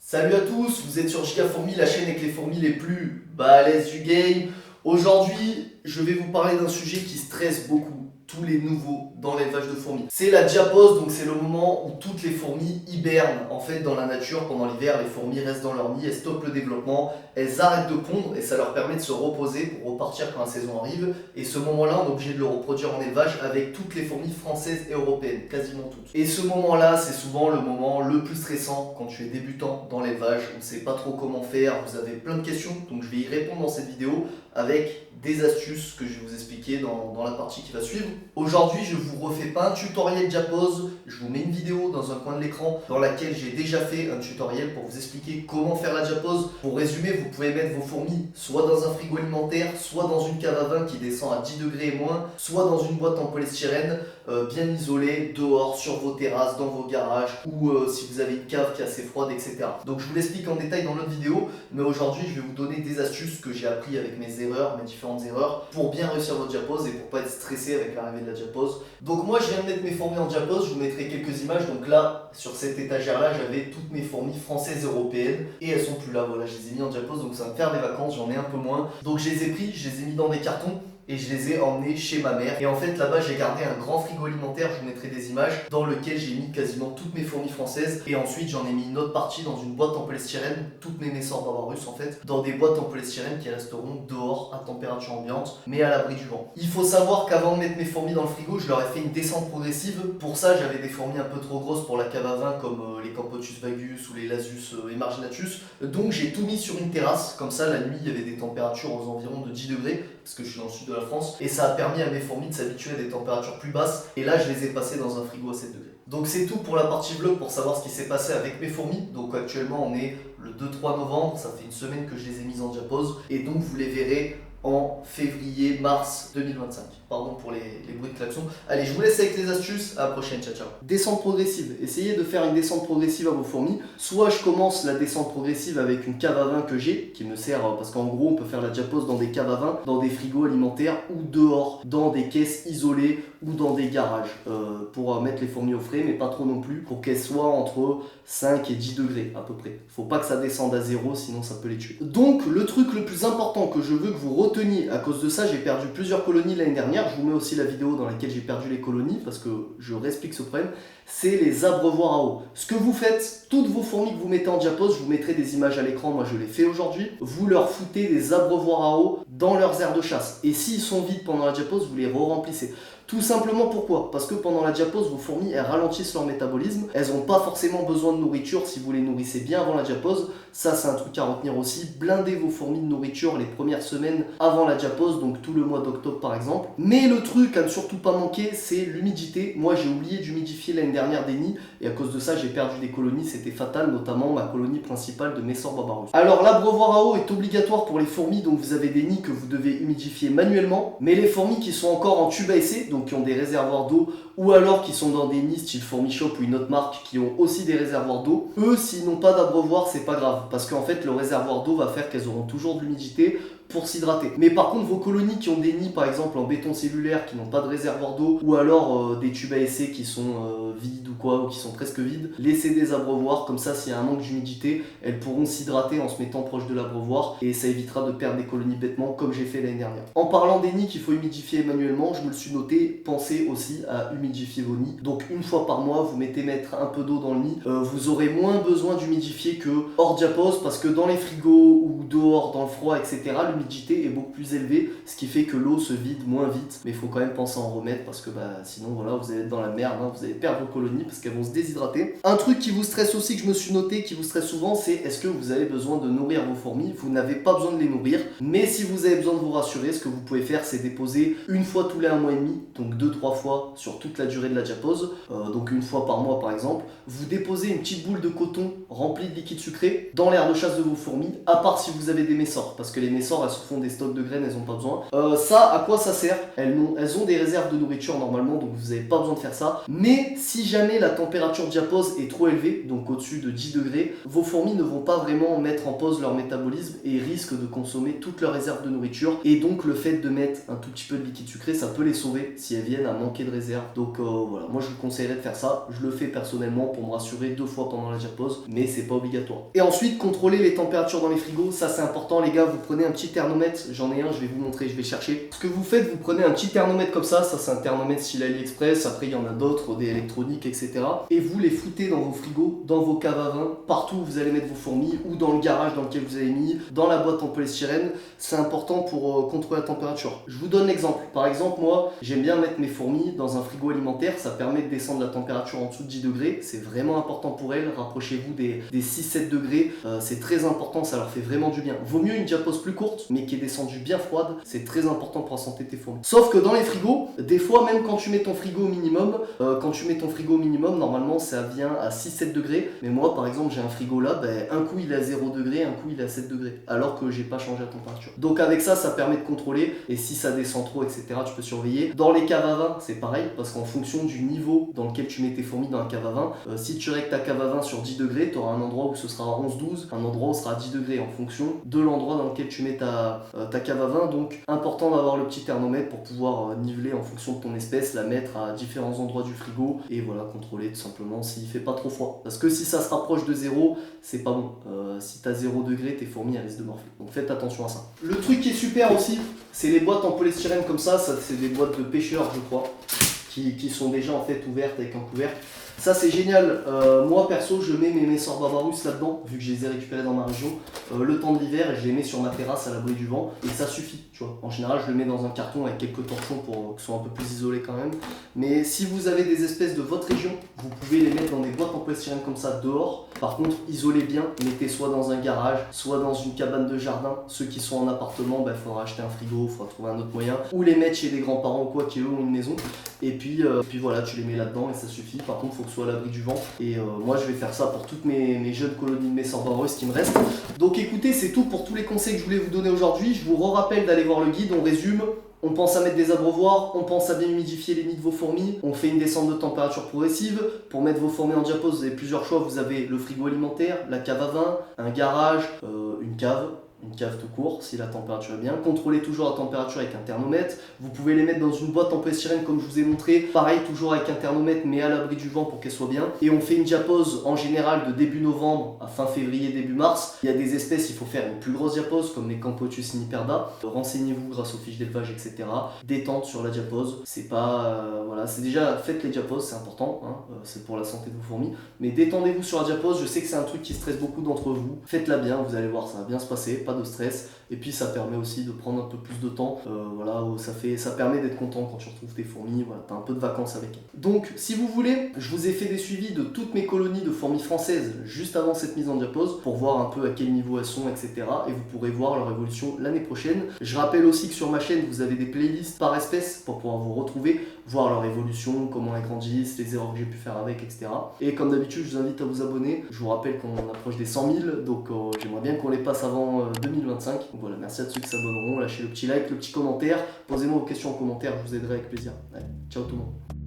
Salut à tous, vous êtes sur Gigafourmi, la chaîne avec les fourmis les plus balèzes du game. Aujourd'hui, je vais vous parler d'un sujet qui stresse beaucoup tous les nouveaux dans l'élevage de fourmis. C'est la diapause, donc c'est le moment où toutes les fourmis hibernent en fait dans la nature. Pendant l'hiver, les fourmis restent dans leur nid, elles stoppent le développement, elles arrêtent de pondre et ça leur permet de se reposer pour repartir quand la saison arrive. Et ce moment-là, on est obligé de le reproduire en élevage avec toutes les fourmis françaises et européennes, quasiment toutes. Et ce moment-là, c'est souvent le moment le plus stressant quand tu es débutant dans l'élevage. On ne sait pas trop comment faire, vous avez plein de questions, donc je vais y répondre dans cette vidéo avec des astuces que je vais vous expliquer dans la partie qui va suivre. Aujourd'hui, je vous refais pas un tutoriel diapause, je vous mets une vidéo dans un coin de l'écran dans laquelle j'ai déjà fait un tutoriel pour vous expliquer comment faire la diapause. Pour résumer, vous pouvez mettre vos fourmis soit dans un frigo alimentaire, soit dans une cave à vin qui descend à 10 degrés et moins, soit dans une boîte en polystyrène bien isolée, dehors, sur vos terrasses, dans vos garages, ou si vous avez une cave qui est assez froide, etc. Donc je vous l'explique en détail dans l'autre vidéo, mais aujourd'hui je vais vous donner des astuces que j'ai appris avec mes erreurs, mes différentes erreurs, pour bien réussir votre diapause et pour pas être stressé avec l'arrivée de la diapause. Donc moi je viens de mettre mes fourmis en diapause, je vous mettrai quelques images. Donc là, sur cette étagère là, j'avais toutes mes fourmis françaises et européennes, et elles sont plus là, voilà, je les ai mis en diapause, donc ça va me faire des vacances, j'en ai un peu moins. Donc je les ai pris, je les ai mis dans des cartons, et je les ai emmenés chez ma mère. Et en fait là-bas j'ai gardé un grand frigo alimentaire, je vous mettrai des images, dans lequel j'ai mis quasiment toutes mes fourmis françaises. Et ensuite j'en ai mis une autre partie dans une boîte en polystyrène, toutes mes Messor Barbarus en fait, dans des boîtes en polystyrène qui resteront dehors à température ambiante, mais à l'abri du vent. Il faut savoir qu'avant de mettre mes fourmis dans le frigo, je leur ai fait une descente progressive. Pour ça j'avais des fourmis un peu trop grosses pour la cave à vin, comme les Campotus vagus ou les Lasius emarginatus. Donc j'ai tout mis sur une terrasse, comme ça la nuit il y avait des températures aux environs de 10 degrés, parce que je suis dans le sud de la France, et ça a permis à mes fourmis de s'habituer à des températures plus basses, et là je les ai passées dans un frigo à 7 degrés. Donc c'est tout pour la partie vlog pour savoir ce qui s'est passé avec mes fourmis. Donc actuellement on est le 2-3 novembre, ça fait une semaine que je les ai mises en diapause, et donc vous les verrez en février-mars 2025. Pardon pour les bruits de klaxon. Allez, je vous laisse avec les astuces, à la prochaine, ciao ciao. Descente progressive, essayez de faire une descente progressive à vos fourmis. Soit je commence la descente progressive avec une cave à vin que j'ai, qui me sert, parce qu'en gros on peut faire la diapause dans des caves à vin, dans des frigos alimentaires ou dehors, dans des caisses isolées ou dans des garages, pour mettre les fourmis au frais, mais pas trop non plus, pour qu'elles soient entre 5 et 10 degrés à peu près. Faut pas que ça descende à 0, sinon ça peut les tuer. Donc le truc le plus important que je veux que vous reteniez, à cause de ça j'ai perdu plusieurs colonies l'année dernière, je vous mets aussi la vidéo dans laquelle j'ai perdu les colonies, parce que je réexplique ce problème, c'est les abreuvoirs à eau. Ce que vous faites, toutes vos fourmis que vous mettez en diapause, je vous mettrai des images à l'écran, moi je l'ai fait aujourd'hui, vous leur foutez des abreuvoirs à eau dans leurs aires de chasse. Et s'ils sont vides pendant la diapause, vous les re-remplissez. Tout simplement pourquoi? Parce que pendant la diapause, vos fourmis, elles ralentissent leur métabolisme. Elles n'ont pas forcément besoin de nourriture si vous les nourrissez bien avant la diapose. Ça, c'est un truc à retenir aussi. Blindez vos fourmis de nourriture les premières semaines avant la diapose, donc tout le mois d'octobre par exemple. Mais le truc à ne surtout pas manquer, c'est l'humidité. Moi, j'ai oublié d'humidifier l'année dernière des nids, et à cause de ça, j'ai perdu des colonies. C'était fatal, notamment ma colonie principale de Messor Barbarus. Alors, l'abreuvoir à eau est obligatoire pour les fourmis, donc vous avez des nids que vous devez humidifier manuellement. Mais les fourmis qui sont encore en tube à essai, donc qui ont des réservoirs d'eau, ou alors qui sont dans des nids style Fourmi-Shop ou une autre marque qui ont aussi des réservoirs d'eau, eux, s'ils n'ont pas d'abreuvoir, c'est pas grave, parce qu'en fait, le réservoir d'eau va faire qu'elles auront toujours de l'humidité pour s'hydrater. Mais par contre, vos colonies qui ont des nids, par exemple en béton cellulaire, qui n'ont pas de réservoir d'eau, ou alors des tubes à essai qui sont vides ou quoi, ou qui sont presque vides, laissez des abreuvoirs, comme ça, s'il y a un manque d'humidité, elles pourront s'hydrater en se mettant proche de l'abreuvoir, et ça évitera de perdre des colonies bêtement, comme j'ai fait l'année dernière. En parlant des nids qu'il faut humidifier manuellement, je me le suis noté, pensez aussi à humidifier vos nids. Donc une fois par mois, vous mettez mettre un peu d'eau dans le nid, vous aurez moins besoin d'humidifier que hors diapause, parce que dans les frigos ou dehors, dans le froid, etc., l'humidité est beaucoup plus élevée, ce qui fait que l'eau se vide moins vite. Mais il faut quand même penser à en remettre, parce que sinon voilà, vous allez être dans la merde, hein, vous allez perdre vos colonies parce qu'elles vont se déshydrater. Un truc qui vous stresse aussi, que je me suis noté, qui vous stresse souvent, c'est est-ce que vous avez besoin de nourrir vos fourmis? Vous n'avez pas besoin de les nourrir, mais si vous avez besoin de vous rassurer, ce que vous pouvez faire, c'est déposer une fois tous les 1 mois et demi, donc 2-3 fois sur toute la durée de la diapause, donc une fois par mois par exemple. Vous déposez une petite boule de coton remplie de liquide sucré dans l'aire de chasse de vos fourmis, à part si vous avez des Messor, parce que les Messor elles se font des stocks de graines, elles n'ont pas besoin. Ça, à quoi ça sert? Elles ont des réserves de nourriture normalement, donc vous n'avez pas besoin de faire ça. Mais si jamais la température diapause est trop élevée, donc au-dessus de 10 degrés, vos fourmis ne vont pas vraiment mettre en pause leur métabolisme et risquent de consommer toutes leurs réserves de nourriture. Et donc le fait de mettre un tout petit peu de liquide sucré, ça peut les sauver si elles viennent à manquer de réserve. Donc voilà, moi je vous conseillerais de faire ça. Je le fais personnellement pour me rassurer 2 fois pendant la diapause, mais c'est pas obligatoire. Et ensuite, contrôler les températures dans les frigos, ça c'est important les gars. Vous prenez un petit thermomètre, j'en ai un, je vais vous montrer, je vais chercher. Ce que vous faites, vous prenez un petit thermomètre comme ça c'est un thermomètre style AliExpress, après il y en a d'autres, des électroniques, etc. Et vous les foutez dans vos frigos, dans vos caves à vin, partout où vous allez mettre vos fourmis, ou dans le garage dans lequel vous avez mis, dans la boîte en polystyrène. C'est important pour contrôler la température. Je vous donne l'exemple. Par exemple, moi, j'aime bien mettre mes fourmis dans un frigo alimentaire, ça permet de descendre la température en dessous de 10 degrés, c'est vraiment important pour elles. Rapprochez-vous des 6-7 degrés, c'est très important, ça leur fait vraiment du bien. Vaut mieux une diapause plus courte, mais qui est descendue bien froide, c'est très important pour la santé de tes fourmis. Sauf que dans les frigos, des fois, même quand tu mets ton frigo au minimum, normalement ça vient à 6-7 degrés, mais moi par exemple j'ai un frigo là, un coup il est à 0 degré, un coup il est à 7 degrés, alors que j'ai pas changé la température. Donc avec ça, ça permet de contrôler, et si ça descend trop, etc., tu peux surveiller. Dans les caves à vin, c'est pareil, parce qu'en fonction du niveau dans lequel tu mets tes fourmis dans la cave à vin, si tu règles ta cave à vin sur 10 degrés, tu auras un endroit où ce sera à 11-12, un endroit où ce sera à 10 degrés, en fonction de l'endroit dans lequel tu mets ta cave à vin. Donc important d'avoir le petit thermomètre pour pouvoir niveler en fonction de ton espèce, la mettre à différents endroits du frigo, et voilà, contrôler tout simplement s'il fait pas trop froid. Parce que si ça se rapproche de 0, c'est pas bon. Si t'as 0 degré, tes fourmis elles risquent de morfler. Donc faites attention à ça. Le truc qui est super aussi, c'est les boîtes en polystyrène comme ça c'est des boîtes de pêcheurs je crois, qui sont déjà en fait ouvertes avec un couvercle. Ça c'est génial, moi perso je mets mes Messor Barbarousse là-dedans, vu que je les ai récupérés dans ma région, le temps de l'hiver, et je les mets sur ma terrasse à l'abri du vent, et ça suffit, tu vois. En général je le mets dans un carton avec quelques torchons pour qu'ils soient un peu plus isolés quand même. Mais si vous avez des espèces de votre région, vous pouvez les mettre dans des boîtes en polystyrène comme ça dehors. Par contre, isolez bien, mettez soit dans un garage, soit dans une cabane de jardin. Ceux qui sont en appartement, il faudra acheter un frigo, il faudra trouver un autre moyen, ou les mettre chez des grands-parents ou quoi qui eux ont une maison. Et puis voilà, tu les mets là-dedans et ça suffit. Par contre, il faut que ce soit à l'abri du vent. Et moi, je vais faire ça pour toutes mes jeunes colonies de Messor Barbarousse qui me restent. Donc écoutez, c'est tout pour tous les conseils que je voulais vous donner aujourd'hui. Je vous rappelle d'aller voir le guide, on résume. On pense à mettre des abreuvoirs, on pense à bien humidifier les nids de vos fourmis, on fait une descente de température progressive. Pour mettre vos fourmis en diapause, vous avez plusieurs choix. Vous avez le frigo alimentaire, la cave à vin, un garage, une cave tout court si la température est bien. Contrôlez toujours la température avec un thermomètre. Vous pouvez les mettre dans une boîte en polystyrène comme je vous ai montré. Pareil, toujours avec un thermomètre mais à l'abri du vent pour qu'elle soit bien. Et on fait une diapause en général de début novembre à fin février, début mars. Il y a des espèces, il faut faire une plus grosse diapause comme les Campotus siniperda. Renseignez-vous grâce aux fiches d'élevage, etc. Détente sur la diapause. C'est pas... voilà, c'est déjà... Faites les diaposes, c'est important. C'est pour la santé de vos fourmis. Mais détendez-vous sur la diapose. Je sais que c'est un truc qui stresse beaucoup d'entre vous. Faites-la bien, vous allez voir, ça va bien se passer. Pas de stress, et puis ça permet aussi de prendre un peu plus de temps, voilà, ça permet d'être content quand tu retrouves tes fourmis, voilà, t'as un peu de vacances avec elles. Donc si vous voulez, je vous ai fait des suivis de toutes mes colonies de fourmis françaises juste avant cette mise en diapause, pour voir un peu à quel niveau elles sont, etc. Et vous pourrez voir leur évolution l'année prochaine. Je rappelle aussi que sur ma chaîne, vous avez des playlists par espèce pour pouvoir vous retrouver, voir leur évolution, comment elles grandissent, les erreurs que j'ai pu faire avec, etc. Et comme d'habitude, je vous invite à vous abonner. Je vous rappelle qu'on approche des 100 000, donc j'aimerais bien qu'on les passe avant 2025. Donc voilà, merci à ceux qui s'abonneront, lâchez le petit like, le petit commentaire, posez-moi vos questions en commentaire, je vous aiderai avec plaisir. Allez, ciao tout le monde.